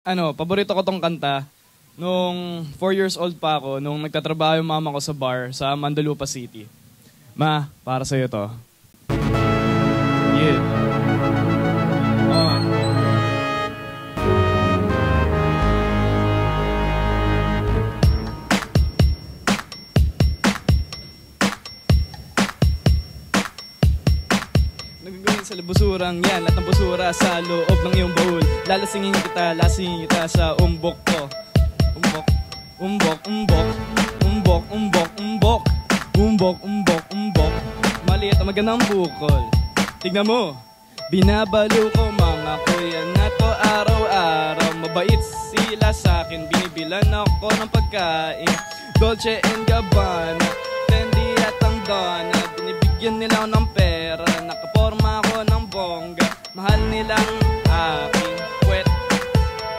Paborito ko tong kanta. Nung 4 years old pa ako, nung nagtatrabaho yung mama ko sa bar sa Mandalupa City. Ma, para sa'yo to. Yeah. Nagagawin sa busurang yan, lahat ng busura sa loob ng iyong baul. Lalasingin kita sa umbok ko. Umbok, umbok, umbok, umbok, umbok, umbok, umbok, umbok, umbok. Maliit ang magandang bukol. Tignan mo, binabalo ko mga kuya na to araw-araw. Mabait sila sa'kin, binibilan ako ng pagkain. Dolce and Gabbana, Fendi at ang Donna. Binibigyan nila ako ng pera, nakaporma ako ng bongga. Mahal nilang ako.